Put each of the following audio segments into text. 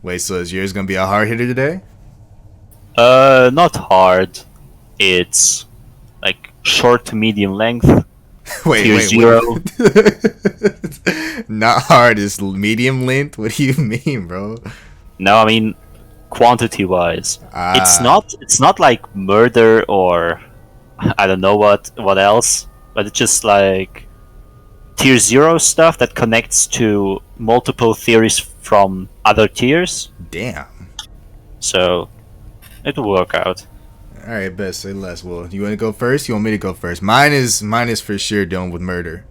Wait, so is yours gonna be a hard hitter today? Not hard. It's like short to medium length, Wait, tier wait, what? zero. Not hard is medium length. What do you mean, bro? No, I mean quantity wise. It's Ah, not it's not like murder or I don't know what else, but it's just like tier zero stuff that connects to multiple theories from other tiers. damn. So it will work out. All right, best say less. Well, you want to go first? You want me to go first? Mine is for sure done with murder.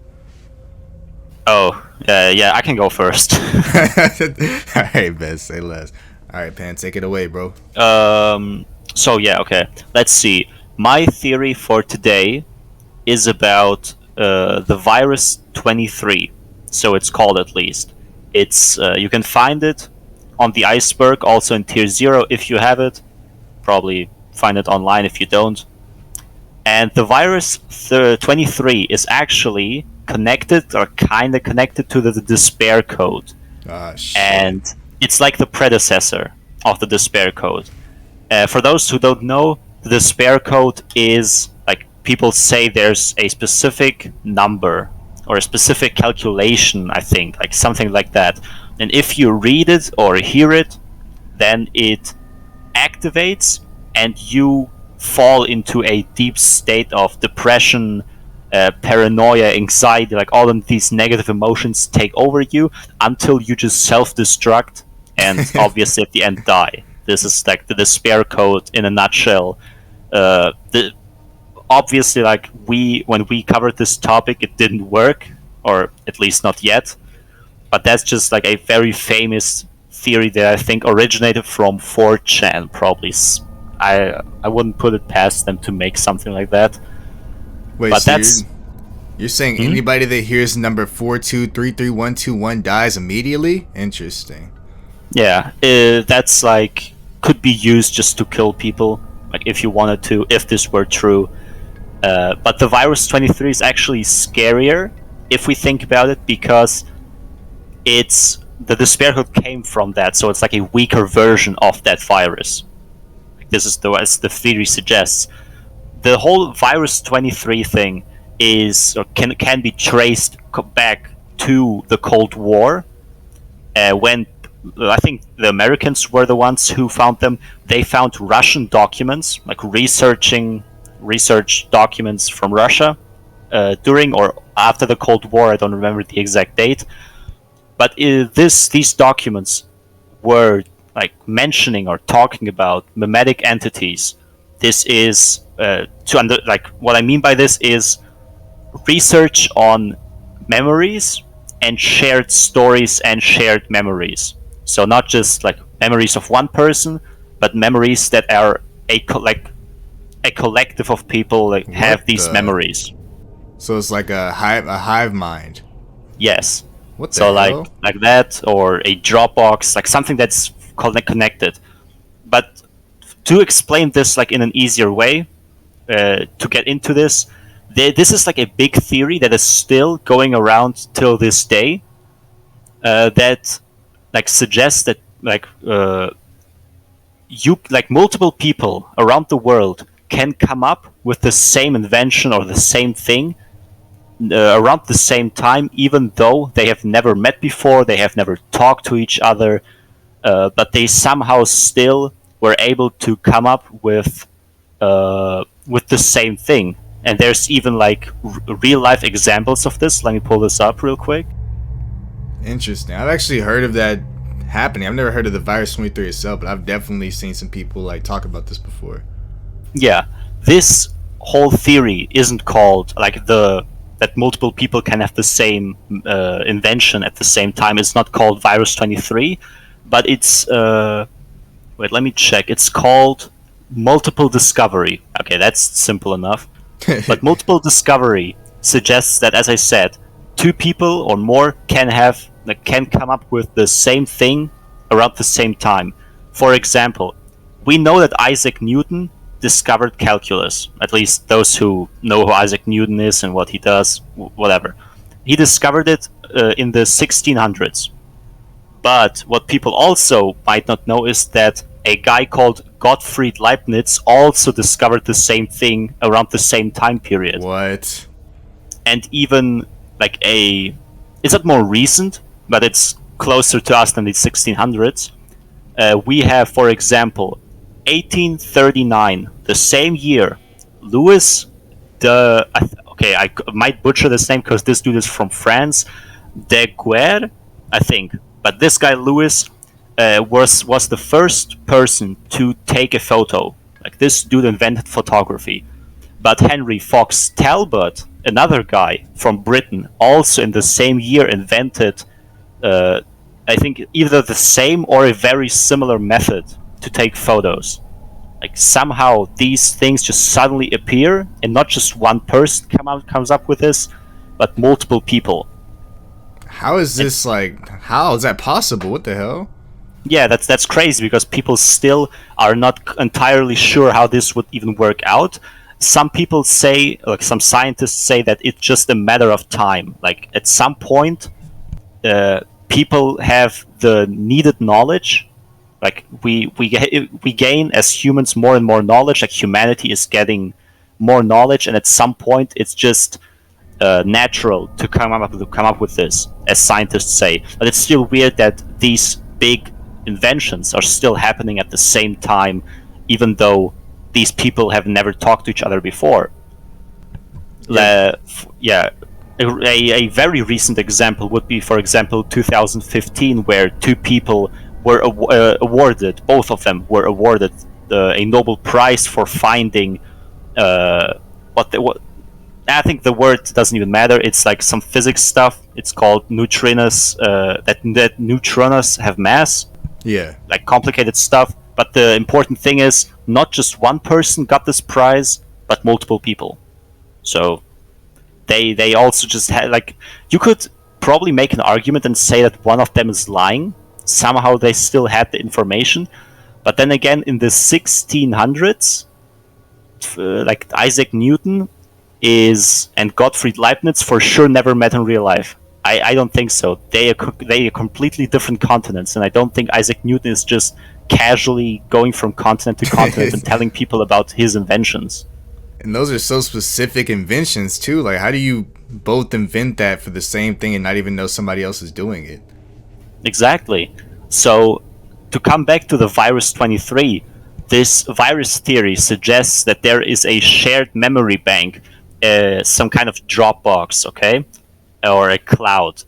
Oh, yeah, I can go first. All right, best say less. All right, Pan, take it away, bro. So yeah, okay. Let's see. My theory for today is about the virus 23. So it's called at least. It's you can find it on the iceberg, also in tier zero if you have it. Probably find it online if you don't. And the virus 23 is actually connected or kind of connected to the despair code, Ah, shit. and it's like the predecessor of the despair code. For those who don't know, the despair code is like people say there's a specific number or a specific calculation, I think, like something like that. And if you read it or hear it, then it activates and you fall into a deep state of depression, paranoia, anxiety, like all of these negative emotions take over you until you just self destruct and obviously at the end die. This is like the despair code in a nutshell. The obviously like when we covered this topic, it didn't work, or at least not yet. But that's just like a very famous theory that I think originated from 4chan. Probably, I wouldn't put it past them to make something like that. Wait, But so that's you're saying hmm? anybody that hears number 4233121 dies immediately? Interesting. Yeah, that's like could be used just to kill people. Like if you wanted to, if this were true. But the virus 23 is actually scarier if we think about it, because it's the despair code came from that, so it's like a weaker version of that virus. Like this is as the theory suggests. The whole virus 23 thing is or can be traced back to the Cold War, when I think the Americans were the ones who found them. They found Russian documents, like research documents from Russia during or after the Cold War. I don't remember the exact date, but these documents were like mentioning or talking about mimetic entities. This is like what I mean by this is research on memories and shared stories and shared memories. So not just like memories of one person, but memories that are like a collective of people like have What these the? memories. So it's like a hive mind. Yes. What the So hell? like that, or a Dropbox, like something that's connected. But to explain this like in an easier way, to get into this, this is like a big theory that is still going around till this day. That like suggests that you like multiple people around the world can come up with the same invention or the same thing around the same time, even though they have never met before, they have never talked to each other, but they somehow still were able to come up with the same thing. And there's even like real life examples of this. Let me pull this up real quick. Interesting. I've actually heard of that happening. I've never heard of the virus 23 itself, but I've definitely seen some people like talk about this before. Yeah, this whole theory isn't called like the that multiple people can have the same invention at the same time. It's not called virus 23, but it's wait, let me check. It's called multiple discovery. Okay, that's simple enough. But multiple discovery suggests that, as I said, two people or more can come up with the same thing around the same time. For example, we know that Isaac Newton discovered calculus. At least those who know who Isaac Newton is and what he does, whatever. He discovered it in the 1600s. But what people also might not know is that a guy called Gottfried Leibniz also discovered the same thing around the same time period. What? And even like it's not more recent, but it's closer to us than the 1600s. We have, for example, 1839, the same year, Louis okay, I might butcher this name because this dude is from France, Daguerre, I think. But this guy Louis was the first person to take a photo. Like, this dude invented photography. But Henry Fox Talbot, another guy from Britain, also in the same year invented, I think, either the same or a very similar method to take photos. Like, somehow these things just suddenly appear, and not just one person comes up with this, but multiple people. How is this how is that possible? What the hell? Yeah, that's crazy, because people still are not entirely sure how this would even work out. Some people say, like some scientists say, that it's just a matter of time. Like, at some point, people have the needed knowledge. Like, we gain as humans more and more knowledge. Like, humanity is getting more knowledge, and at some point, it's just natural to come up with this, as scientists say. But it's still weird that these big inventions are still happening at the same time, even though these people have never talked to each other before. Yeah. A very recent example would be, for example, 2015, where two people were awarded, both of them were awarded a Nobel Prize for finding what I think the word doesn't even matter. It's like some physics stuff. It's called neutrinos, that neutrinos have mass. Yeah. Like, complicated stuff. But the important thing is, not just one person got this prize, but multiple people. So they also just had, like, you could probably make an argument and say that one of them is lying. Somehow they still had the information. But then again, in the 1600s, like, Isaac Newton and Gottfried Leibniz for sure never met in real life. I don't think so. They are completely different continents, and I don't think Isaac Newton is just casually going from continent to continent and telling people about his inventions. And those are so specific inventions too. Like, how do you both invent that for the same thing and not even know somebody else is doing it? Exactly. So, to come back to the virus 23, this virus theory suggests that there is a shared memory bank, some kind of Dropbox, okay, or a cloud,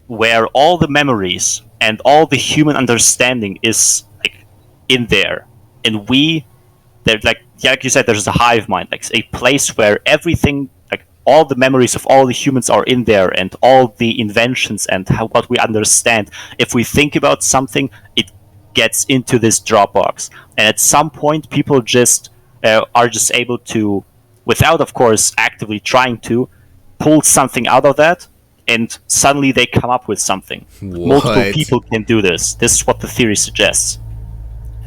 where all the memories and all the human understanding is, like, in there. And like you said, there's a hive mind, like a place where everything, like all the memories of all the humans are in there, and all the inventions and what we understand. If we think about something, it gets into this Dropbox. And at some point, people just are just able to, without, of course, actively trying to, pull something out of that, and suddenly they come up with something. What? Multiple people can do this. This is what the theory suggests.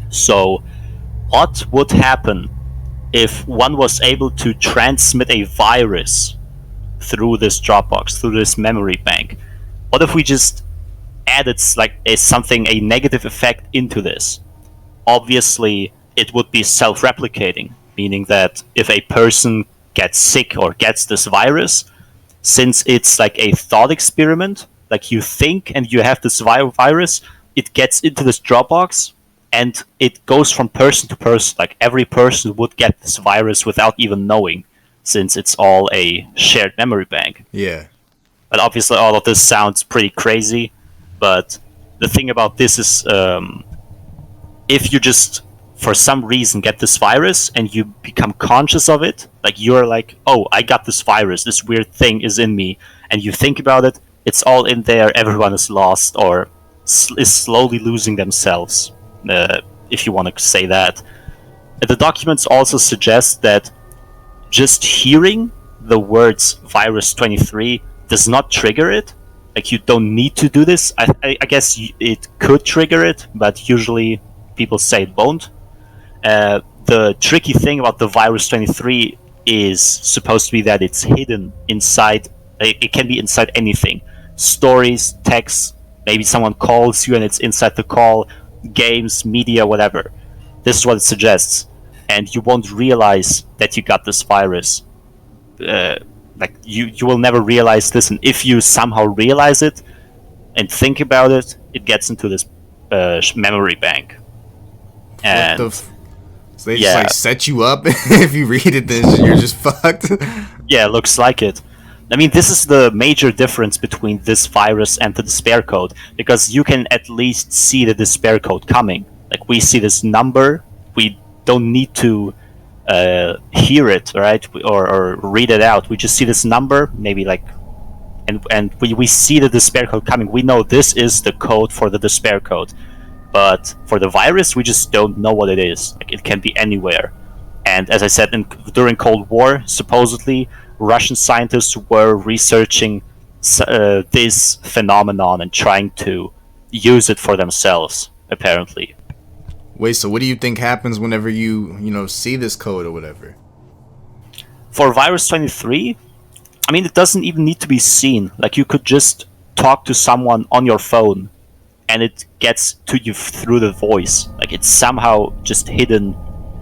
So, what would happen if one was able to transmit a virus through this Dropbox, through this memory bank? What if we just added a negative effect into this? Obviously, it would be self-replicating, meaning that if a person gets sick or gets this virus, since it's like a thought experiment, like you think and you have this virus, it gets into this Dropbox, and it goes from person to person. Like, every person would get this virus without even knowing, since it's all a shared memory bank. Yeah. But obviously all of this sounds pretty crazy, but the thing about this is, if you just, for some reason, get this virus and you become conscious of it, like, you're like, oh, I got this virus, this weird thing is in me, and you think about it, it's all in there, everyone is lost, or is slowly losing themselves, if you want to say that. The documents also suggest that just hearing the words virus 23 does not trigger it. Like, you don't need to do this. I guess it could trigger it, but usually people say it won't. The tricky thing about the virus 23 is supposed to be that it's hidden inside. It can be inside anything: stories, texts, Maybe someone calls you and it's inside the call, games, media, whatever. This is what it suggests, and you won't realize that you got this virus. Like you will never realize this, and if you somehow realize it and think about it, it gets into this memory bank. What And the? So they just yeah, like set you up. If you read it, then you're just fucked. yeah, looks like it. I mean, this is the major difference between this virus and the despair code, because you can at least see the despair code coming. Like, we see this number, we don't need to hear it, right, or read it out. We just see this number, maybe like, and we see the despair code coming. We know this is the code for the despair code, but for the virus, we just don't know what it is. Like, it can be anywhere. And as I said, during Cold War, supposedly Russian scientists were researching this phenomenon and trying to use it for themselves, apparently. Wait, so what do you think happens whenever you see this code or whatever? For Virus 23, I mean, it doesn't even need to be seen. Like, you could just talk to someone on your phone and it gets to you through the voice. Like, it's somehow just hidden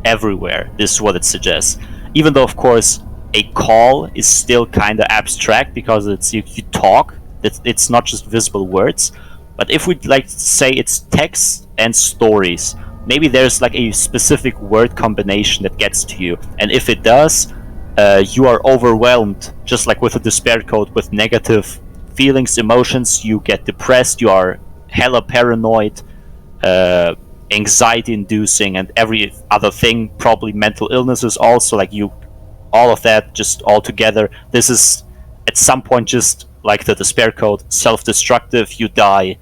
everywhere. This is what it suggests. Even though, of course, a call is still kind of abstract because it's you talk. It's not just visible words. But if we'd like to say it's text and stories, maybe there's like a specific word combination that gets to you. And if it does, you are overwhelmed, just like with the despair code, with negative feelings, emotions. You get depressed, you are hella paranoid, anxiety inducing, and every other thing, probably mental illnesses also, like all of that just all together. This is at some point just like the despair code, self-destructive. You die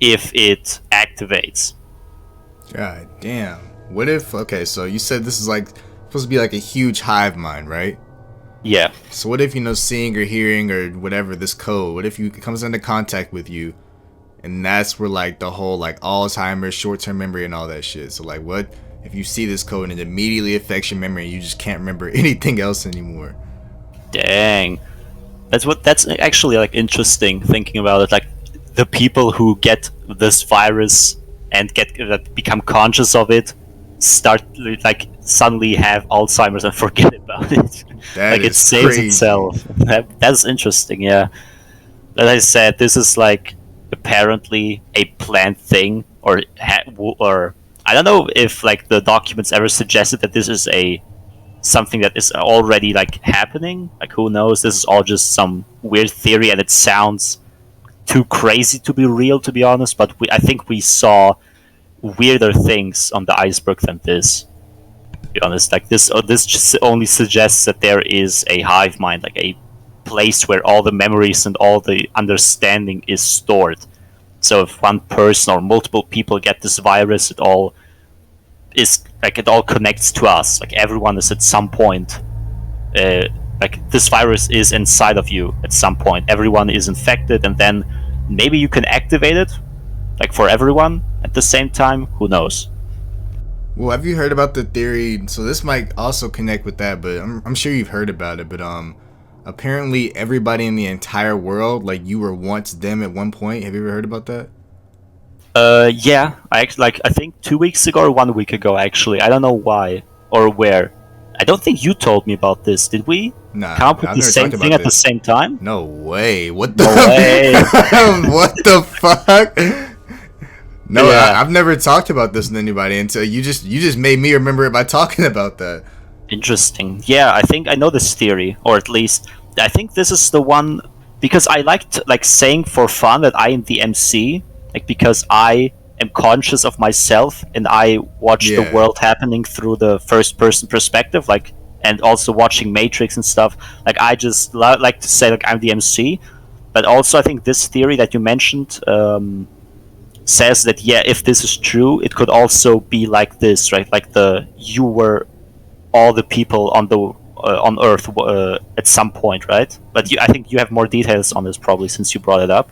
if it activates. God damn. What if, okay, so you said this is like supposed to be like a huge hive mind, right? Yeah. So what if, seeing or hearing or whatever this code, what if it comes into contact with you, and that's where like the whole like Alzheimer's, short-term memory and all that shit. So like, what if you see this code and it immediately affects your memory and you just can't remember anything else anymore? Dang. That's actually like interesting thinking about it. Like, the people who get this virus and become conscious of it start like suddenly have Alzheimer's and forget about it. That like, it is saves crazy. itself. That's interesting. Yeah. As I said, this is like apparently a planned thing, or I don't know if like the documents ever suggested that this is something that is already like happening. Like, who knows? This is all just some weird theory, and it sounds too crazy to be real, to be honest. But I think we saw weirder things on the iceberg than this. To be honest, like this just only suggests that there is a hive mind, like a place where all the memories and all the understanding is stored. So if one person or multiple people get this virus, it all connects to us. Like, everyone is at some point, like, this virus is inside of you at some point. Everyone is infected, and then maybe you can activate it, like, for everyone at the same time. Who knows? Well, have you heard about the theory? So this might also connect with that, but I'm sure you've heard about it. But apparently everybody in the entire world, like, you were once them at one point. Have you ever heard about that? Yeah. I think 2 weeks ago or 1 week ago, actually. I don't know why or where. I don't think you told me about this. Did we Nah, come up with I've the never same talked thing about at the this. same time? No way. What the? No way. What the fuck? No, Yeah. I've never talked about this with anybody until you just made me remember it by talking about that. Interesting. Yeah, I think I know this theory, or at least I think this is the one, because I liked like saying for fun that I am the MC, like, because I am conscious of myself and I watch the Yeah. world happening through the first person perspective, like, and also watching Matrix and stuff. Like, I just like to say like I'm the MC, but also I think this theory that you mentioned says that, yeah, if this is true, it could also be like this, right? Like, you were all the people on Earth at some point, right? But I think you have more details on this probably since you brought it up.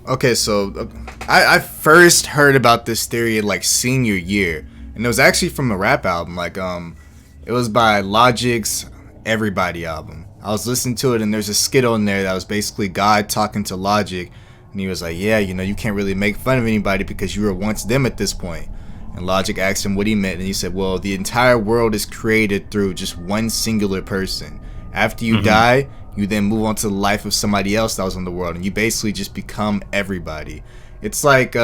Okay, so I first heard about this theory in like senior year, and it was actually from a rap album. Like it was by Logic's Everybody album. I was listening to it, and there's a skit on there that was basically God talking to Logic, And he was like, yeah, you can't really make fun of anybody because you were once them at this point. And Logic asked him what he meant, and he said, well, the entire world is created through just one singular person. After you die, you then move on to the life of somebody else that was in the world, and you basically just become everybody. It's like,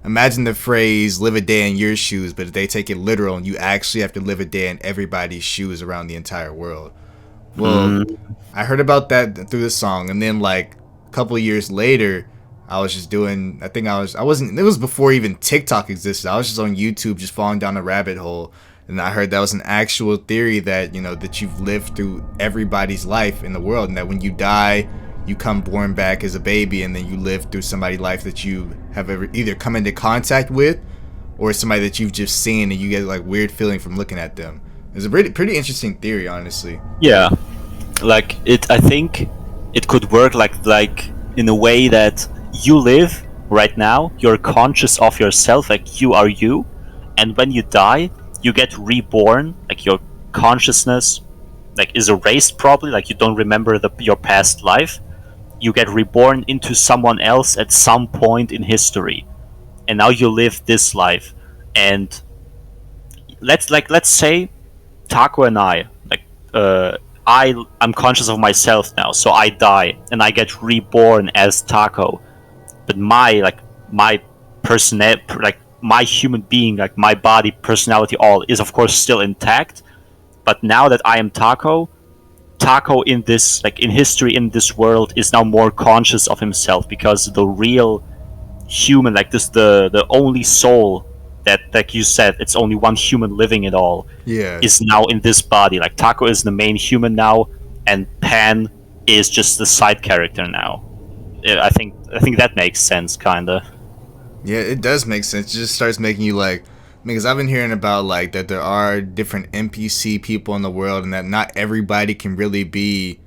imagine the phrase, live a day in your shoes, but if they take it literal, and you actually have to live a day in everybody's shoes around the entire world. Well, I heard about that through the song, and then like a couple of years later, I was just doing. I wasn't. It was before even TikTok existed. I was just on YouTube, just falling down a rabbit hole, and I heard that was an actual theory that that you've lived through everybody's life in the world, and that when you die, you come born back as a baby, and then you live through somebody's life that you have ever either come into contact with, or somebody that you've just seen, and you get like weird feeling from looking at them. It's a pretty interesting theory, honestly. Yeah, like it. I think it could work like in a way that you live right now. You're conscious of yourself, like you are you, and when you die, you get reborn. Like your consciousness, like is erased probably. Like you don't remember your past life. You get reborn into someone else at some point in history, and now you live this life. And let's say Taco and I, like, I'm conscious of myself now, so I die and I get reborn as Taco, but my like my human being, like my body, personality, all is of course still intact. But now that I am Taco, Taco in this, like in history, in this world, is now more conscious of himself, because the real human, like this, the only soul that, like you said, it's only one human living it all, Yeah. is now in this body. Like Taco is the main human now, and Pan is just the side character now. I think that makes sense, kinda. Yeah, it does make sense. It just starts making you like, because I've been hearing about like that there are different NPC people in the world, and that not everybody can really be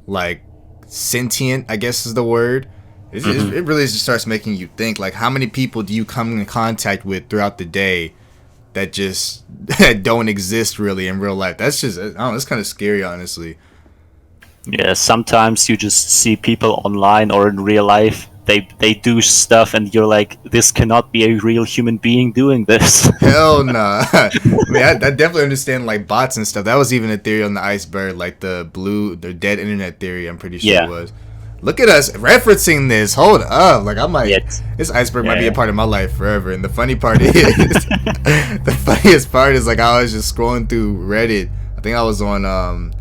like sentient, I guess is the word. It really just starts making you think, like, how many people do you come in contact with throughout the day that just that don't exist really in real life? That's just, I don't know, it's kind of scary, honestly. Yeah, sometimes you just see people online or in real life. They do stuff, and you're like, this cannot be a real human being doing this. Hell nah. I mean, I definitely understand like bots and stuff. That was even a theory on the iceberg, like the dead internet theory. I'm pretty sure Yeah. it was. Look at us referencing this. Hold up, like I'm like, Yes. this iceberg might be Yeah. a part of my life forever. And the funny part is, the funniest part is like I was just scrolling through Reddit. I think I was on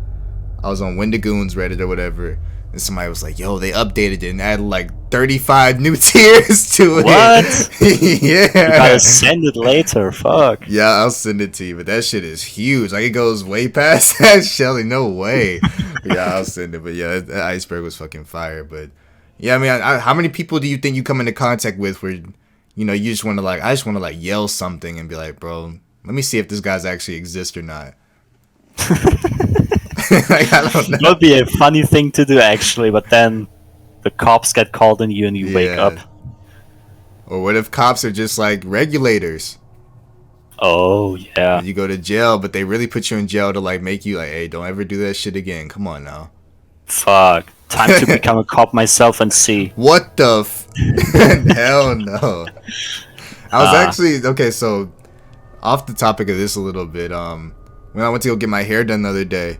Wendigoon's Reddit or whatever. And somebody was like, yo, they updated it and added like 35 new tiers to it. What? Yeah. You gotta send it later. Fuck. Yeah, I'll send it to you, but that shit is huge. Like, it goes way past that, Shelly. No way. But yeah, I'll send it. But yeah, that iceberg was fucking fire. But yeah, I mean, how many people do you think you come into contact with where, you just want to like, I just want to like yell something and be like, bro, let me see if this guy's actually exist or not. Like, I don't know. That would be a funny thing to do, actually, but then the cops get called on you and you wake Yeah. up. Or what if cops are just like regulators? Oh, yeah. And you go to jail, but they really put you in jail to like make you like, hey, don't ever do that shit again. Come on now. Fuck. Time to become a cop myself and see. What the hell no. I was actually okay, so off the topic of this a little bit, when I went to go get my hair done the other day,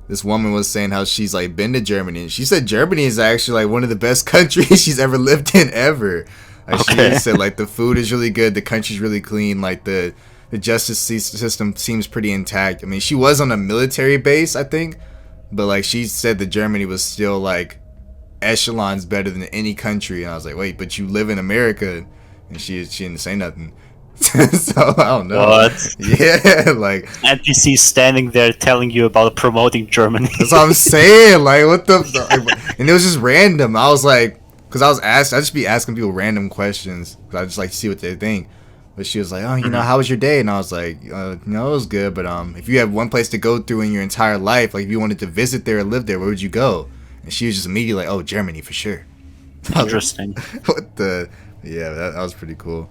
this woman was saying how she's like been to Germany, and she said Germany is actually like one of the best countries she's ever lived in ever. Like, Okay. she said like the food is really good, the country's really clean, like the justice system seems pretty intact. I mean, she was on a military base, I think, but like she said that Germany was still like echelons better than any country. And I was like, wait, but you live in America? And she didn't say nothing. So I don't know. What? Yeah, like NPC standing there telling you about promoting Germany. that's what I'm saying. Like, what the? And it was just random. I was like, because I just be asking people random questions. 'Cause I just like to see what they think. But she was like, oh, how was your day? And I was like, it was good. But if you had one place to go through in your entire life, like if you wanted to visit there or live there, where would you go? And she was just immediately like, oh, Germany for sure. Interesting. What the? Yeah, that was pretty cool.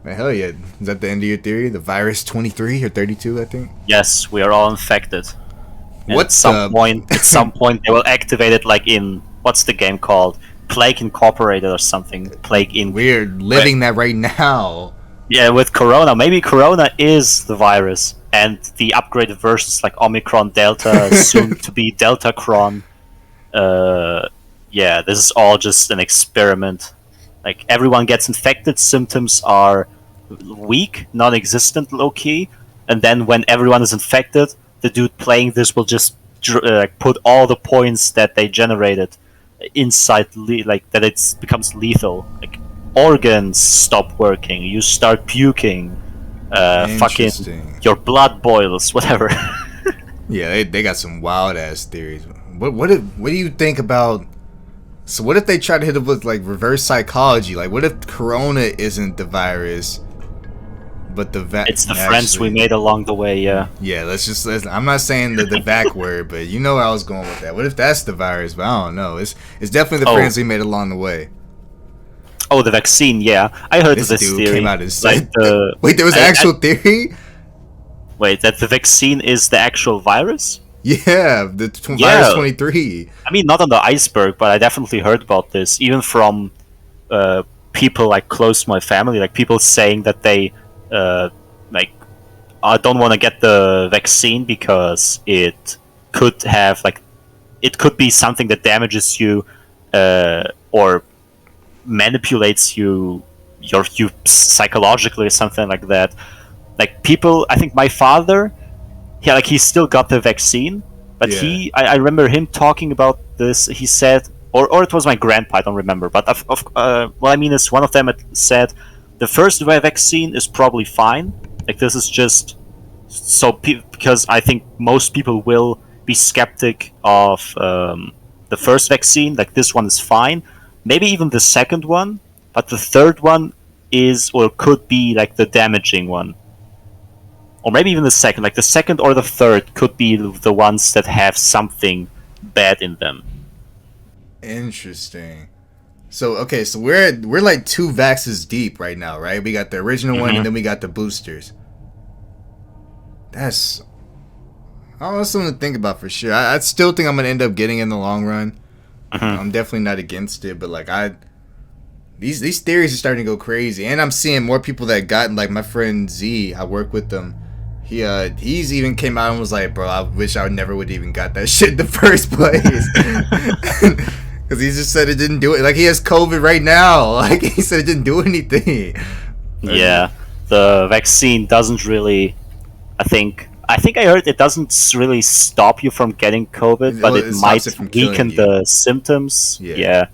Man, hell yeah. Is that the end of your theory? The virus 23 or 32, I think? Yes, we are all infected. And What at some point they will activate it, like in, what's the game called? Plague Incorporated or something. Plague Inc. We're living that right now. Yeah, with Corona. Maybe Corona is the virus, and the upgraded versions like Omicron, Delta, soon to be Deltacron. Yeah, this is all just an experiment. Like, everyone gets infected, symptoms are weak, non-existent, low-key, and then when everyone is infected, the dude playing this will just put all the points that they generated inside, like, that it becomes lethal. Like, organs stop working, you start puking, fucking your blood boils, whatever. Yeah, they got some wild ass theories. What do you think about? So what if they try to hit it with like reverse psychology? Like, what if Corona isn't the virus, but the vac? It's the friends we made along the way. Yeah. Yeah. I'm not saying the vac word, but you know where I was going with that. What if that's the virus? But I don't know. It's definitely the friends we made along the way. Oh, the vaccine. Yeah, I heard This of this dude theory. came out and said, wait, there was an actual theory? Wait, that the vaccine is the actual virus? Yeah, virus 23. I mean, not on the iceberg, but I definitely heard about this, even from people like close to my family, like people saying that they like don't want to get the vaccine because it could have it could be something that damages you or manipulates you psychologically or something like that. Like, people, I think my father, yeah, like, he still got the vaccine, but Yeah. I remember him talking about this. He said, or it was my grandpa, I don't remember, but what I mean is, one of them had said the first vaccine is probably fine. Like, this is just so because I think most people will be skeptic of the first vaccine. Like, this one is fine, maybe even the second one, but the third one is or could be like the damaging one. Or maybe even the second, like the second or the third could be the ones that have something bad in them. Interesting. So okay, so we're like 2 vaxes deep right now, right? We got the original one, and then we got the boosters. I don't know, something to think about for sure. I still think I'm gonna end up getting in the long run. I'm definitely not against it, but like these theories are starting to go crazy, and I'm seeing more people that gotten, like my friend Z. I work with them. He's even came out and was like, bro, I wish I never would even got that shit in the first place. Because he just said it didn't do it. Like, he has COVID right now. Like, he said it didn't do anything. Yeah, the vaccine doesn't really. I think I heard it doesn't really stop you from getting COVID, but it might weaken the symptoms. Yeah.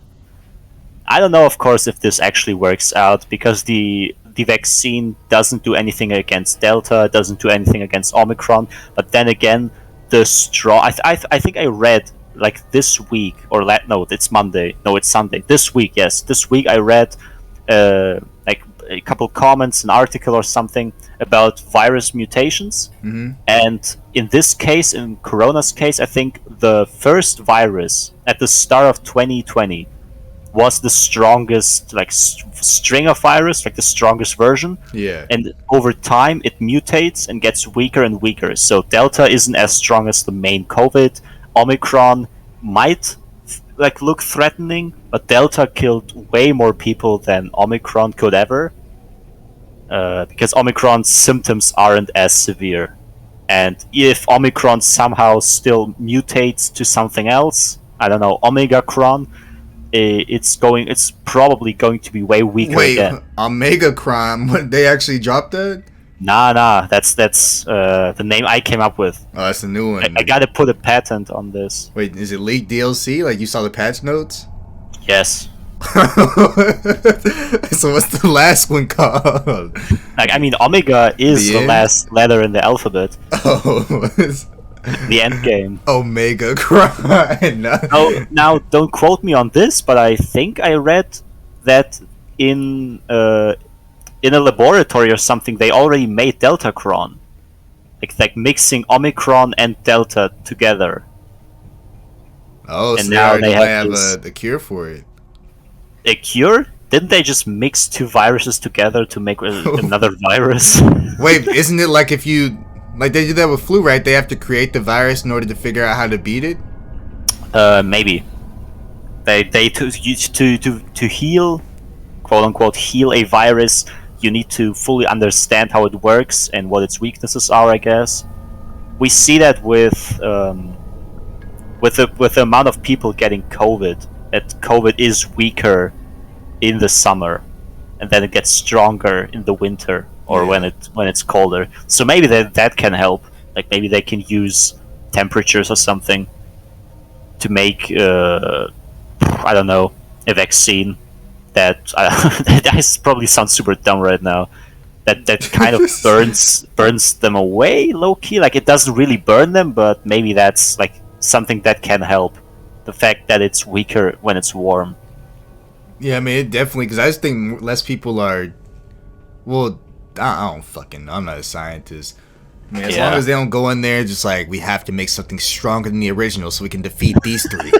I don't know, of course, if this actually works out, because the vaccine doesn't do anything against Delta, doesn't do anything against Omicron. But then again, the I think I read, like, this week, or no, it's Monday. No, it's Sunday. This week, yes. This week I read like a couple comments, an article or something about virus mutations. Mm-hmm. And in this case, in Corona's case, I think the first virus at the start of 2020 was the strongest, like, string of virus, like the strongest version. Yeah. And over time, it mutates and gets weaker and weaker. So Delta isn't as strong as the main COVID. Omicron might look threatening, but Delta killed way more people than Omicron could ever. Because Omicron's symptoms aren't as severe. And if Omicron somehow still mutates to something else, I don't know, Omegacron, it's probably going to be way weaker. Wait, again. Omegacron? They actually dropped that? Nah. That's the name I came up with. Oh, that's a new one. I gotta put a patent on this. Wait, is it leaked DLC? Like, you saw the patch notes? Yes. So what's the last one called? Like, I mean, Omega is the last letter in the alphabet. Oh. The end game. Omegacron. Oh, now don't quote me on this, but I think I read that in a laboratory or something they already made Deltacron, like mixing Omicron and Delta together. Oh, and so now they might have the cure for it. A cure? Didn't they just mix 2 viruses together to make another virus? Wait, isn't it like if you... Like, they do that with flu, right? They have to create the virus in order to figure out how to beat it? Maybe. They to heal, quote unquote, heal a virus, you need to fully understand how it works and what its weaknesses are, I guess. We see that with the amount of people getting COVID, that COVID is weaker in the summer, and then it gets stronger in the winter or when it's colder. So maybe that can help. Like maybe they can use temperatures or something to make I don't know, a vaccine that that probably sounds super dumb right now. That kind of burns them away, low key. Like it doesn't really burn them, but maybe that's like something that can help. The fact that it's weaker when it's warm. Yeah, I mean, it definitely, because I just think less people are. Well, I don't fucking know. I'm not a scientist. I mean, as long as they don't go in there just like, we have to make something stronger than the original so we can defeat these three.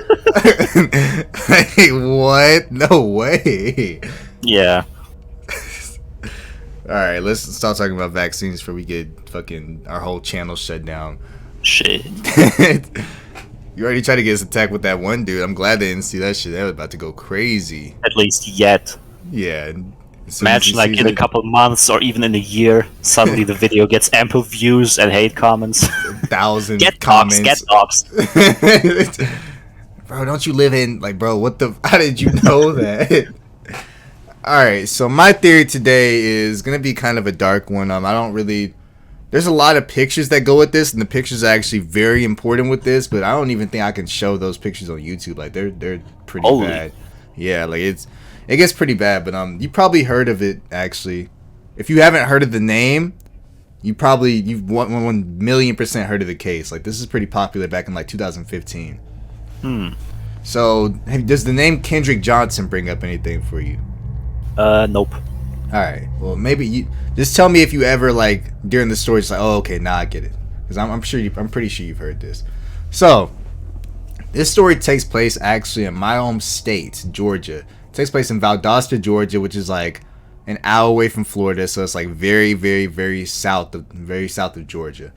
Like, what? No way. Yeah. Alright, let's start talking about vaccines before we get fucking our whole channel shut down. Shit. You already tried to get us attacked with that one dude. I'm glad they didn't see that shit. They were about to go crazy. At least yet. Yeah. Imagine like in a couple months or even in a year, suddenly the video gets ample views and hate comments. 1,000 get comments. Get dogs. Bro, don't you live in, like, bro, what the, how did you know that? Alright, so my theory today is going to be kind of a dark one. I don't really, there's a lot of pictures that go with this, and the pictures are actually very important with this, but I don't even think I can show those pictures on YouTube. Like, they're pretty bad. Yeah, like, it gets pretty bad, but you probably heard of it, actually. If you haven't heard of the name, you've 1,000,000% heard of the case. Like, this is pretty popular back in, like, 2015. So, does the name Kendrick Johnson bring up anything for you? Nope. Alright, well, maybe you just tell me if you ever, like, during the story, just like, oh, okay, now I get it. Because I'm pretty sure you've heard this. So, this story takes place actually in my home state, Georgia. It takes place in Valdosta, Georgia, which is like an hour away from Florida, so it's like very, very, very south of Georgia.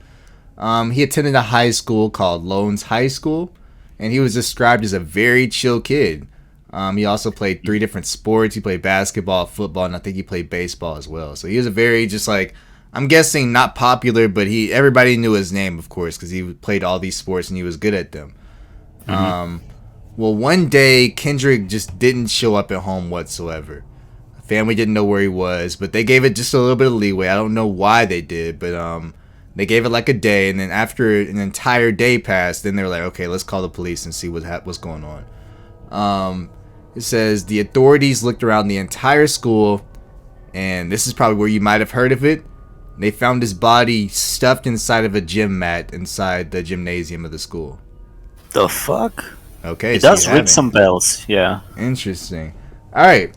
He attended a high school called Lowndes High School, and he was described as a very chill kid. He also played 3 different sports. He played basketball, football, and I think he played baseball as well. So he was a very, just like, I'm guessing not popular, but everybody knew his name, of course, because he played all these sports and he was good at them. Well, one day, Kendrick just didn't show up at home whatsoever. Family didn't know where he was, but they gave it just a little bit of leeway. I don't know why they did, but they gave it like a day, and then after an entire day passed, then they were like, okay, let's call the police and see what's going on. It says the authorities looked around the entire school, and this is probably where you might have heard of it. They found his body stuffed inside of a gym mat inside the gymnasium of the school. The fuck? Okay, it does ring some bells, yeah. Interesting. Alright.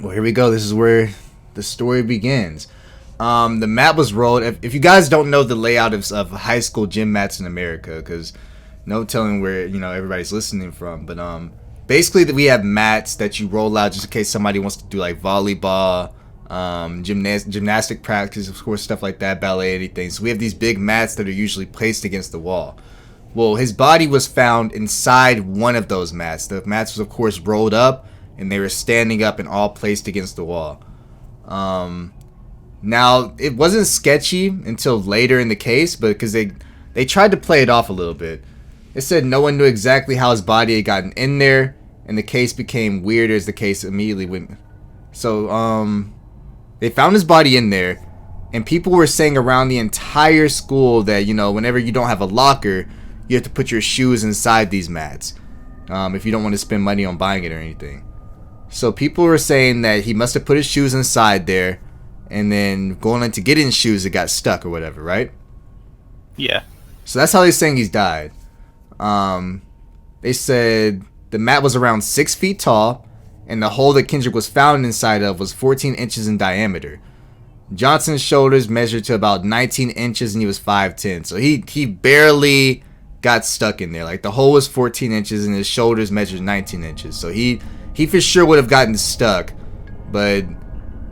Well, here we go. This is where the story begins. The mat was rolled. If you guys don't know the layout of high school gym mats in America, because no telling where, everybody's listening from, but basically we have mats that you roll out just in case somebody wants to do like volleyball, gymnastic practice, of course, stuff like that, ballet, anything. So we have these big mats that are usually placed against the wall. Well, his body was found inside one of those mats. The mats was, of course, rolled up, and they were standing up and all placed against the wall. Now, it wasn't sketchy until later in the case, but because they tried to play it off a little bit. It said no one knew exactly how his body had gotten in there, and the case became weirder as the case immediately went. So, they found his body in there, and people were saying around the entire school that, whenever you don't have a locker, you have to put your shoes inside these mats if you don't want to spend money on buying it or anything. So people were saying that he must have put his shoes inside there, and then going in to get in shoes, it got stuck or whatever, right? Yeah. So that's how they're saying he's died. They said the mat was around 6 feet tall, and the hole that Kendrick was found inside of was 14 inches in diameter. Johnson's shoulders measured to about 19 inches, and he was 5'10". So he barely got stuck in there. Like, the hole was 14 inches, and his shoulders measured 19 inches. So he for sure would have gotten stuck, but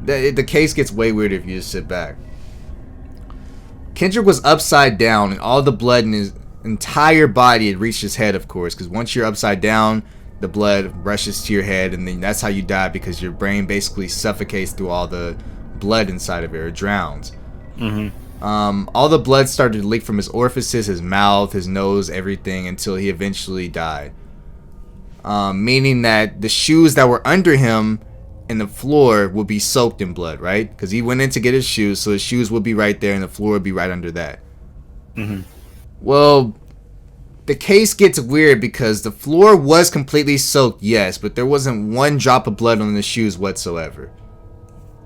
the case gets way weirder if you just sit back. Kendrick was upside down, and all the blood in his entire body had reached his head, of course, because once you're upside down, the blood rushes to your head, and then that's how you die, because your brain basically suffocates through all the blood inside of it, or drowns. All the blood started to leak from his orifices, his mouth, his nose, everything, until he eventually died. Meaning that the shoes that were under him and the floor would be soaked in blood, right? Because he went in to get his shoes, so his shoes would be right there and the floor would be right under that. Well, the case gets weird because the floor was completely soaked, yes, but there wasn't one drop of blood on the shoes whatsoever.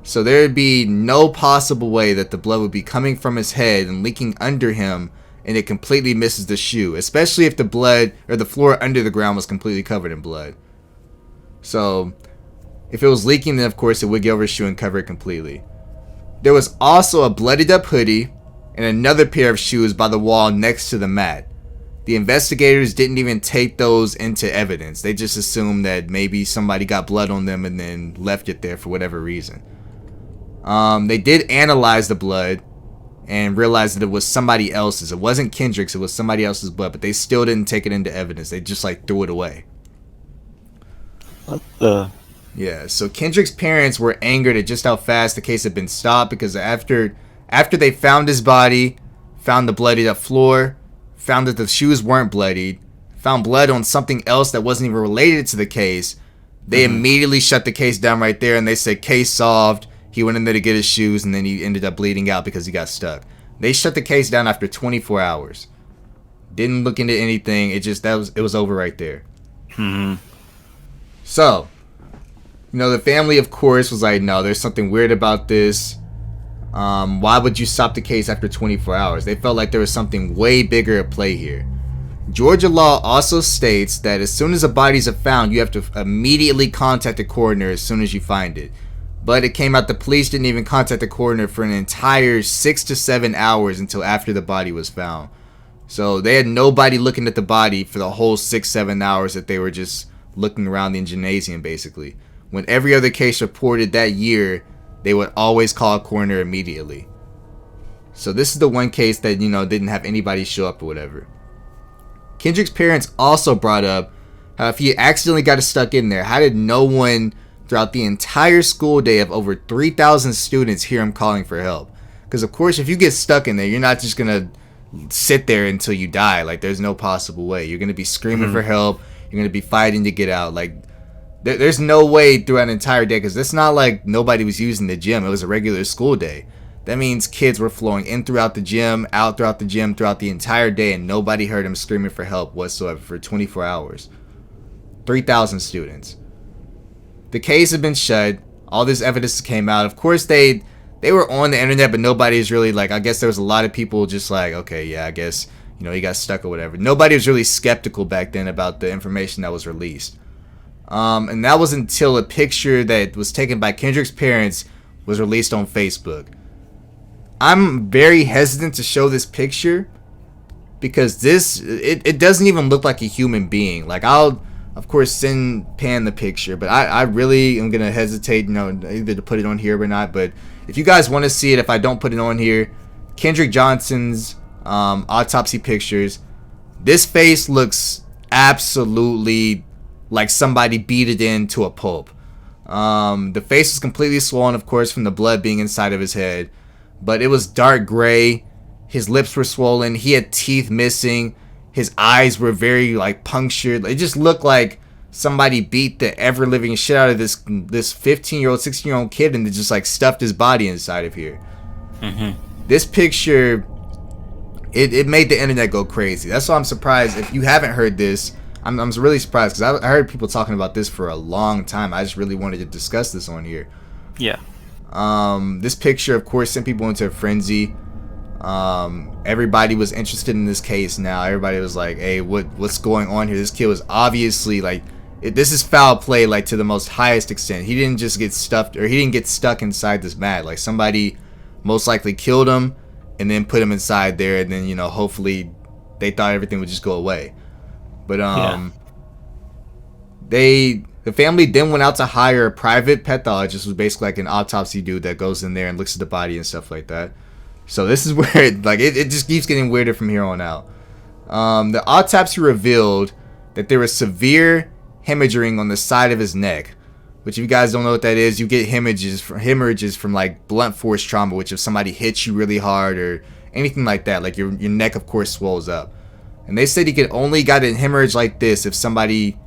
So there would be no possible way that the blood would be coming from his head and leaking under him, and it completely misses the shoe, especially if the blood or the floor under the ground was completely covered in blood. So if it was leaking, then of course it would get over his shoe and cover it completely. There was also a bloodied up hoodie and another pair of shoes by the wall next to the mat. The investigators didn't even take those into evidence. They just assumed that maybe somebody got blood on them and then left it there for whatever reason. They did analyze the blood and realized that it was somebody else's. It wasn't Kendrick's, it was somebody else's blood, but they still didn't take it into evidence. They just threw it away. What the? Yeah, so Kendrick's parents were angered at just how fast the case had been stopped, because after they found his body, found the bloodied up floor, found that the shoes weren't bloodied, found blood on something else that wasn't even related to the case, they immediately shut the case down right there, and they said, case solved. He went in there to get his shoes, and then he ended up bleeding out because he got stuck. They shut the case down after 24 hours. Didn't look into anything. It was over right there. So, the family, of course, was like, no, there's something weird about this. Why would you stop the case after 24 hours? They felt like there was something way bigger at play here. Georgia law also states that as soon as a bodies are found, you have to immediately contact the coroner as soon as you find it. But it came out the police didn't even contact the coroner for an entire 6 to 7 hours until after the body was found. So they had nobody looking at the body for the whole 6-7 hours that they were just looking around the gymnasium, basically. When every other case reported that year, they would always call a coroner immediately. So this is the one case that, didn't have anybody show up or whatever. Kendrick's parents also brought up how if he accidentally got stuck in there, how did no one throughout the entire school day of over 3,000 students hear him calling for help? Because of course, if you get stuck in there, you're not just gonna sit there until you die. There's no possible way. You're gonna be screaming for help. You're gonna be fighting to get out. There's no way throughout an entire day, because it's not like nobody was using the gym. It was a regular school day. That means kids were flowing in throughout the gym, out throughout the gym, throughout the entire day, and nobody heard him screaming for help whatsoever for 24 hours. 3,000 students. The case had been shut. All this evidence came out. Of course, they were on the internet, but nobody's really I guess there was a lot of people just okay, yeah, I guess, he got stuck or whatever. Nobody was really skeptical back then about the information that was released. And that was until a picture that was taken by Kendrick's parents was released on Facebook. I'm very hesitant to show this picture because it doesn't even look like a human being. I'll of course send Pan the picture, but I really am gonna hesitate, either to put it on here or not. But if you guys want to see it, if I don't put it on here, Kendrick Johnson's autopsy pictures, this face looks absolutely like somebody beat it into a pulp. The face was completely swollen, of course, from the blood being inside of his head, but it was dark gray. His lips were swollen. He had teeth missing. His eyes were very punctured. It just looked like somebody beat the ever living shit out of this 15-year-old, 16-year-old kid and just stuffed his body inside of here. This picture, it made the internet go crazy. That's why I'm surprised if you haven't heard this. I'm really surprised because I heard people talking about this for a long time. I just really wanted to discuss this on here. Yeah. This picture, of course, sent people into a frenzy. Everybody was interested in this case now. Everybody was like, hey, what's going on here? This kid was obviously this is foul play to the most highest extent. He didn't just get stuffed, or he didn't get stuck inside this mat. Somebody most likely killed him and then put him inside there, and then hopefully they thought everything would just go away. But the family then went out to hire a private pathologist, who's basically an autopsy dude that goes in there and looks at the body and stuff like that. So this is where it just keeps getting weirder from here on out. The autopsy revealed that there was severe hemorrhaging on the side of his neck. Which, if you guys don't know what that is, you get hemorrhages from like blunt force trauma, which if somebody hits you really hard or anything like that, like your neck, of course, swells up. And they said he could only got a hemorrhage like this if somebody,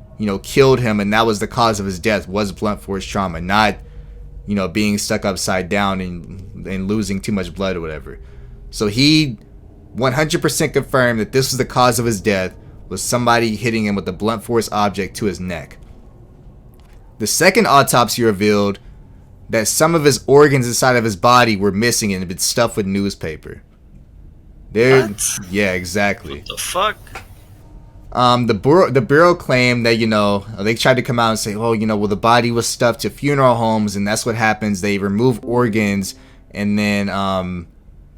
killed him, and that was the cause of his death, was blunt force trauma, not, being stuck upside down and losing too much blood or whatever. So he 100% confirmed that this was the cause of his death, was somebody hitting him with a blunt force object to his neck. The second autopsy revealed that some of his organs inside of his body were missing and had been stuffed with newspaper. What? Yeah, exactly. What the fuck? The bureau claimed that, they tried to come out and say, well, the body was stuffed to funeral homes, and that's what happens. They remove organs, and then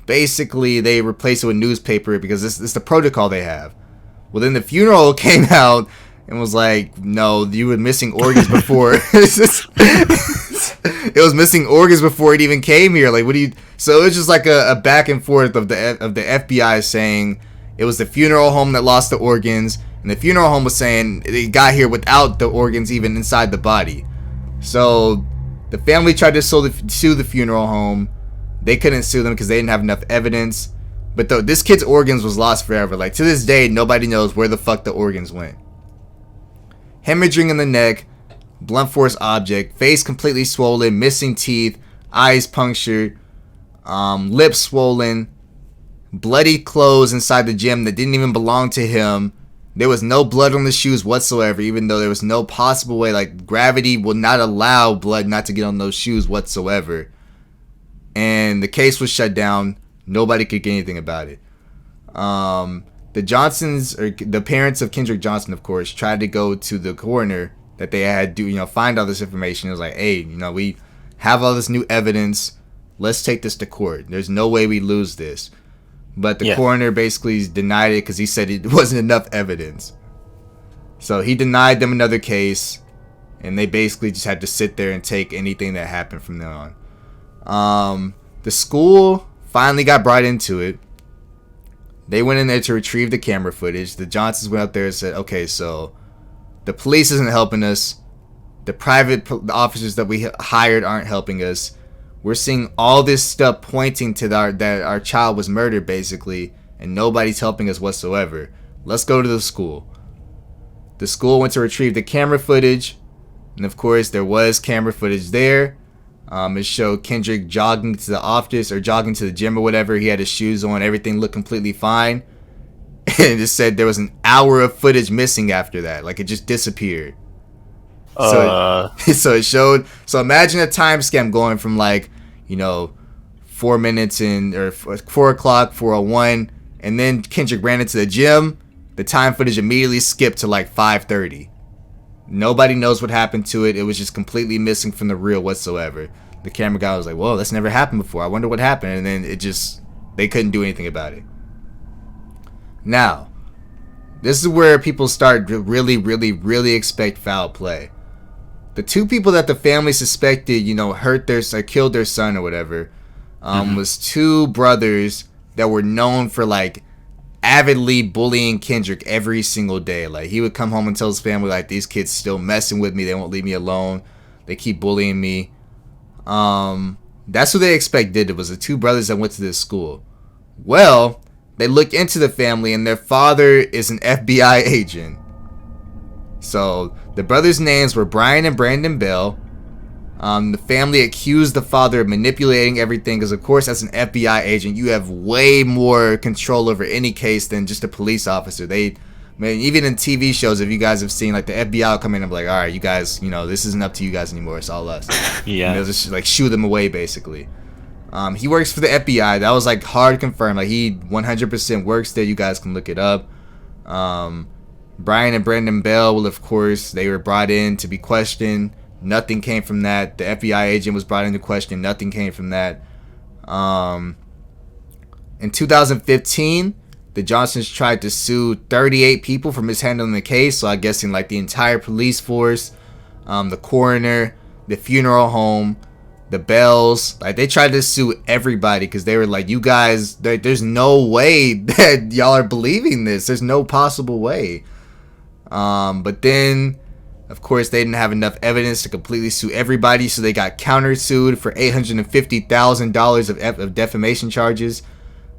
basically they replace it with newspaper because this is the protocol they have. Well, then the funeral came out and was like, no, you were missing organs before. It was missing organs before it even came here. Like, what do you? So it was just like a back and forth of the FBI saying it was the funeral home that lost the organs, and the funeral home was saying it got here without the organs even inside the body. So the family tried to sue the funeral home. They couldn't sue them because they didn't have enough evidence. But this kid's organs was lost forever. Like, to this day, nobody knows where the fuck the organs went. Hemorrhaging in the neck, blunt force object, face completely swollen, missing teeth, eyes punctured, lips swollen, bloody clothes inside the gym that didn't even belong to him. There was no blood on the shoes whatsoever, even though there was no possible way, like gravity will not allow blood not to get on those shoes whatsoever. And the case was shut down. Nobody could get anything about it. The Johnsons, or the parents of Kendrick Johnson, of course, tried to go to the coroner that they had to, find all this information. It was like, hey, we have all this new evidence. Let's take this to court. There's no way we lose this. But the coroner basically denied it because he said it wasn't enough evidence. So he denied them another case, and they basically just had to sit there and take anything that happened from then on. The school finally got brought into it. They went in there to retrieve the camera footage. The Johnsons went up there and said, okay, so the police isn't helping us. The private officers that we hired aren't helping us. We're seeing all this stuff pointing to that our child was murdered, basically, and nobody's helping us whatsoever. Let's go to the school. The school went to retrieve the camera footage, and of course, there was camera footage there. It showed Kendrick jogging to the office or jogging to the gym or whatever. He had his shoes on. Everything looked completely fine. And it said there was an hour of footage missing after that. Like, it just disappeared. So it showed. So imagine a time scam going from 4 minutes or 4 o'clock, 4:01, and then Kendrick ran into the gym. The time footage immediately skipped to 5:30. Nobody knows what happened to it. It was just completely missing from the reel whatsoever. The camera guy was like, whoa, that's never happened before. I wonder what happened. And then they couldn't do anything about it. Now, this is where people start to really, really, really expect foul play. The two people that the family suspected, killed their son or whatever, was two brothers that were known for avidly bullying Kendrick every single day. Like, he would come home and tell his family, these kids still messing with me. They won't leave me alone. They keep bullying me. That's who they expected. It was the two brothers that went to this school. Well, they look into the family, and their father is an FBI agent. So the brothers' names were Brian and Brandon Bell. The family accused the father of manipulating everything because, of course, as an FBI agent, you have way more control over any case than just a police officer. Even in TV shows, if you guys have seen, the FBI will come in and be like, all right, you guys, this isn't up to you guys anymore. It's all us. Yeah. And they'll just, shoo them away, basically. He works for the FBI. That was, hard confirmed. He 100% works there. You guys can look it up. Brian and Brandon Bell, well, of course, they were brought in to be questioned. Nothing came from that. The FBI agent was brought into question. Nothing came from that. In 2015, the Johnsons tried to sue 38 people for mishandling the case. So I'm guessing the entire police force, the coroner, the funeral home, the Bells. They tried to sue everybody because they were like, you guys, there's no way that y'all are believing this. There's no possible way. But then Of course, they didn't have enough evidence to completely sue everybody, so they got countersued for $850,000 of defamation charges.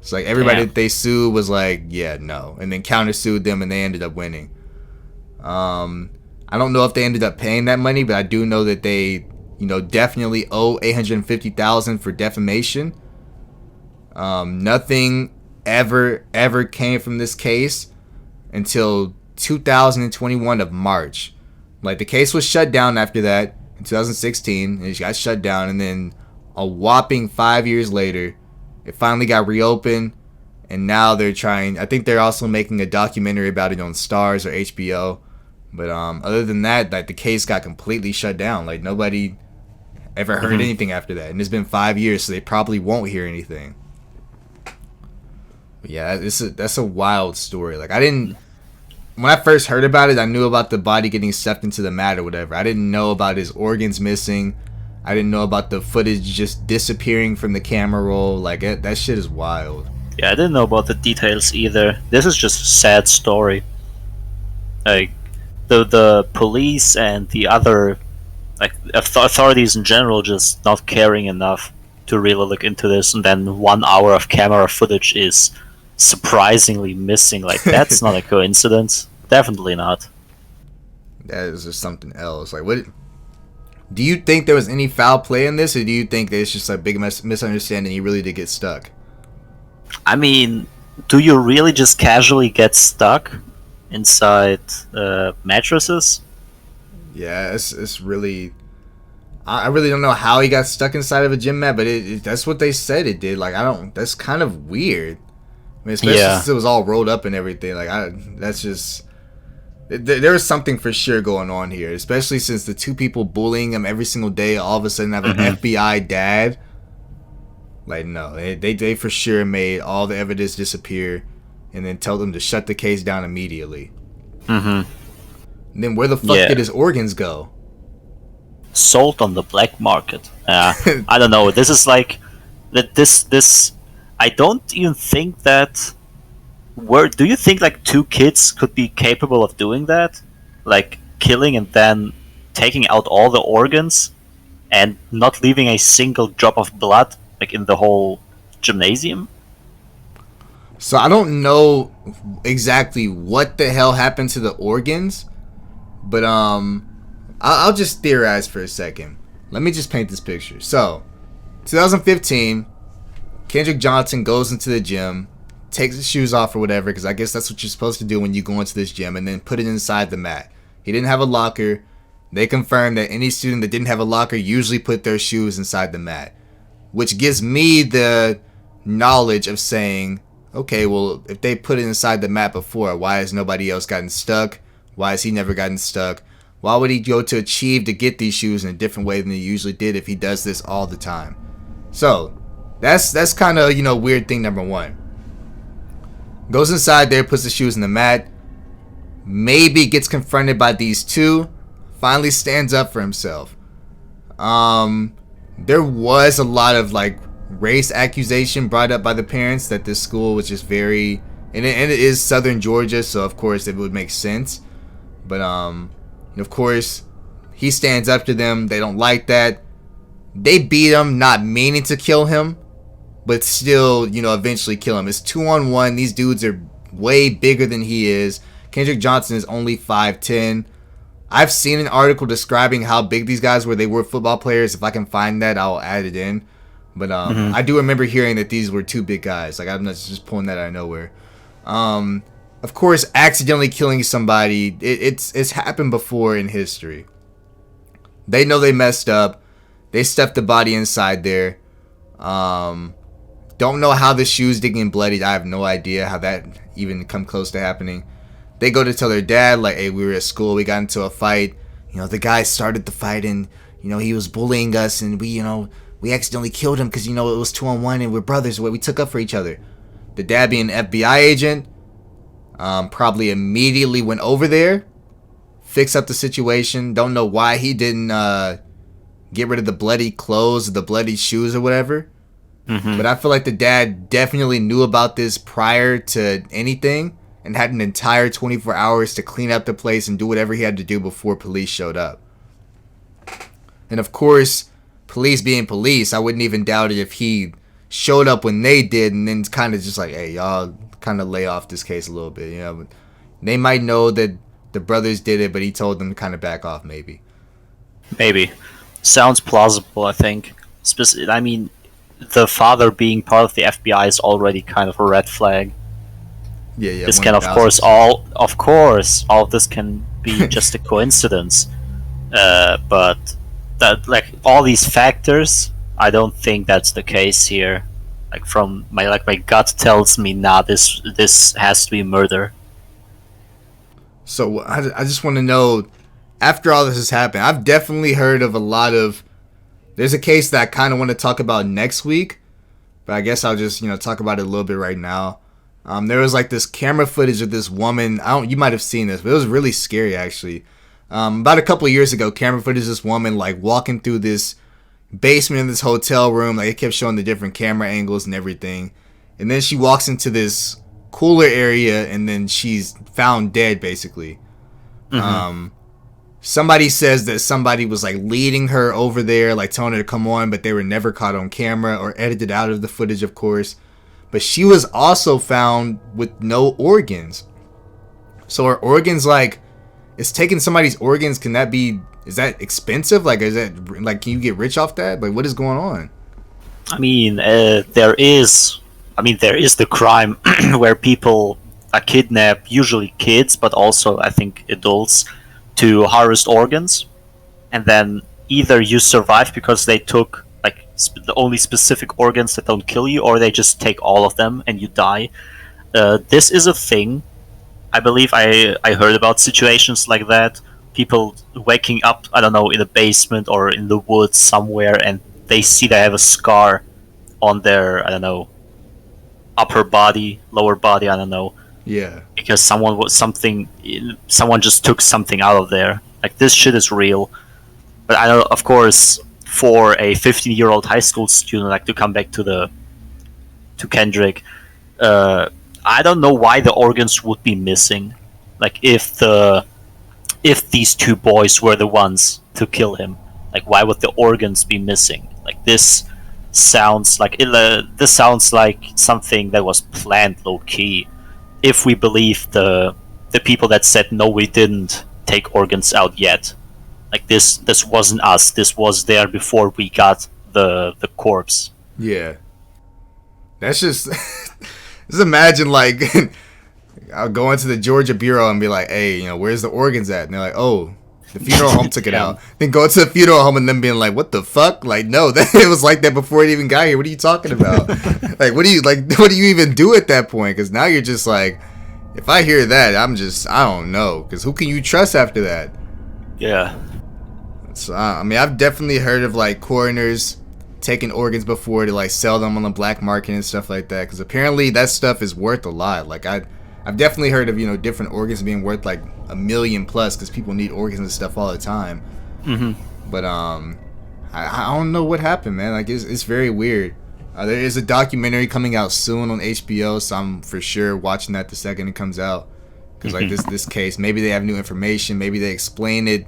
So like everybody Damn. that they sued was like, yeah, no, and then countersued them, and they ended up winning. I don't know if they ended up paying that money, but I do know that they, definitely owe $850,000 for defamation. Nothing ever came from this case until 2021 of March. Like the case was shut down after that in 2016, and it got shut down, and then a whopping 5 years later, it finally got reopened, and now they're trying. I think they're also making a documentary about it on Stars or HBO. But other than that, like the case got completely shut down. Like nobody ever heard anything after that, and it's been 5 years, so they probably won't hear anything. But yeah, that's a wild story. Like when I first heard about it, I knew about the body getting stuffed into the mat or whatever. I didn't know about his organs missing. I didn't know about the footage just disappearing from the camera roll. Like that shit is wild. Yeah, I didn't know about the details either. This is just a sad story. Like the police and the other like authorities in general just not caring enough to really look into this, and then 1 hour of camera footage is surprisingly missing. Like that's not a coincidence. Definitely not. That is just something else. Like what? Do you think there was any foul play in this, or do you think that it's just a big misunderstanding? He really did get stuck. I mean, do you really just casually get stuck inside mattresses? Yeah, it's really. I really don't know how he got stuck inside of a gym mat, but that's what they said it did. Like I don't. That's kind of weird. I mean, especially since it was all rolled up and everything. Like that's just. There is something for sure going on here, especially since the two people bullying him every single day all of a sudden have an FBI dad. Like no, they for sure made all the evidence disappear, and then tell them to shut the case down immediately. And then where the fuck did his organs go? Sold on the black market. I don't know. This is like that. This. I don't even think that. Do you think like two kids could be capable of doing that, like killing and then taking out all the organs, and not leaving a single drop of blood, like in the whole gymnasium? So I don't know exactly what the hell happened to the organs, but I'll just theorize for a second. Let me just paint this picture. So, 2015, Kendrick Johnson goes into the gym, takes his shoes off or whatever, because I guess that's what you're supposed to do when you go into this gym, and then put it inside the mat. He didn't have a locker. They confirmed that any student that didn't have a locker usually put their shoes inside the mat, which gives me the knowledge of saying, okay, well, if they put it inside the mat before, why has nobody else gotten stuck? Why has he never gotten stuck? Why would he go to Achieve to get these shoes in a different way than he usually did if he does this all the time? So, that's kind of, weird thing number one. Goes inside there, puts the shoes in the mat, maybe gets confronted by these two, finally stands up for himself. There was a lot of like race accusation brought up by the parents that this school was just very, and it is Southern Georgia, so of course it would make sense. But of course he stands up to them. They don't like that. They beat him, not meaning to kill him, but still, eventually kill him. It's 2-on-1. These dudes are way bigger than he is. Kendrick Johnson is only 5'10". I've seen an article describing how big these guys were. They were football players. If I can find that, I'll add it in. But I do remember hearing that these were two big guys. Like, I'm not just pulling that out of nowhere. Of course, accidentally killing somebody, it's happened before in history. They know they messed up. They stuffed the body inside there. Don't know how the shoes didn't get bloodied. I have no idea how that even come close to happening. They go to tell their dad, like, hey, we were at school, we got into a fight. The guy started the fight, and, he was bullying us, and we accidentally killed him because, it was 2-on-1, and we're brothers, we took up for each other. The dad, being an FBI agent, probably immediately went over there, fixed up the situation. Don't know why he didn't get rid of the bloody clothes, the bloody shoes or whatever. But I feel like the dad definitely knew about this prior to anything, and had an entire 24 hours to clean up the place and do whatever he had to do before police showed up. And of course, police being police, I wouldn't even doubt it if he showed up when they did and then kind of just like, hey, y'all kind of lay off this case a little bit, you know. They might know that the brothers did it, but he told them to kind of back off, maybe. Maybe. Sounds plausible, I think. I mean, the father being part of the FBI is already kind of a red flag. Yeah. This can, of course, all of this can be just a coincidence. But that, like, all these factors, I don't think that's the case here. Like, from my gut tells me, nah, this has to be murder. So I just want to know, after all this has happened, I've definitely heard of a lot of. There's a case that I kind of want to talk about next week, but I guess I'll just talk about it a little bit right now. There was like this camera footage of this woman. You might have seen this, but it was really scary actually. About a couple of years ago, camera footage of this woman like walking through this basement in this hotel room. Like, it kept showing the different camera angles and everything, and then she walks into this cooler area and then she's found dead basically. Somebody says that somebody was like leading her over there, like telling her to come on, but they were never caught on camera or edited out of the footage, of course. But she was also found with no organs. So her organs, like, it's taking somebody's organs. Is that expensive? Like, can you get rich off that? Like, what is going on? I mean, there is the crime where people kidnap, usually kids, but also I think adults, to harvest organs, and then either you survive because they took like the only specific organs that don't kill you, or they just take all of them and you die. This is a thing. I believe I heard about situations like that. People waking up, I don't know, in a basement or in the woods somewhere, and they see they have a scar on their, I don't know, upper body, lower body, I don't know. Yeah. Because someone just took something out of there. Like, this shit is real. But I know, of course, for a 15-year-old high school student, like, to come back to Kendrick, I don't know why the organs would be missing. Like, if these two boys were the ones to kill him, like, why would the organs be missing? Like, this sounds like something that was planned low key. If we believe the people that said no, we didn't take organs out yet. Like, this wasn't us. This was there before we got the corpse. Yeah. That's just just imagine, like, I'll go into the Georgia Bureau and be like, hey, where's the organs at? And they're like, oh, the funeral home took it out. Then go to the funeral home and then being like, what the fuck? Like, no, it was like that before it even got here. What are you talking about? Like, what do you even do at that point? Because now you're just like, if I hear that, I don't know. Because who can you trust after that? Yeah. So, I mean, I've definitely heard of, like, coroners taking organs before to, like, sell them on the black market and stuff like that. Because apparently that stuff is worth a lot. Like, I've definitely heard of, different organs being worth like $1 million plus, because people need organs and stuff all the time. But I don't know what happened, man. Like, it's very weird. There is a documentary coming out soon on HBO, so I'm for sure watching that the second it comes out. Because like this case, maybe they have new information, maybe they explain it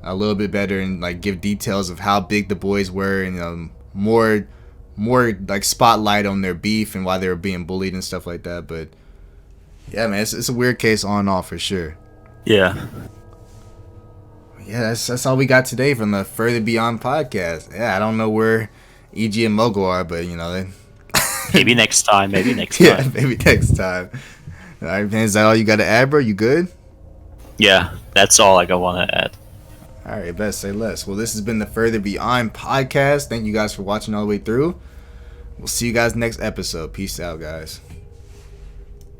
a little bit better and like give details of how big the boys were, and more like spotlight on their beef and why they were being bullied and stuff like that. But yeah, man, it's a weird case on and off for sure. Yeah. Yeah, that's all we got today from the Further Beyond podcast. Yeah, I don't know where EG and Mogul are, but maybe next time. Yeah, maybe next time. All right, man, is that all you got to add, bro? You good? Yeah, that's all I want to add. All right, best say less. Well, this has been the Further Beyond podcast. Thank you guys for watching all the way through. We'll see you guys next episode. Peace out, guys.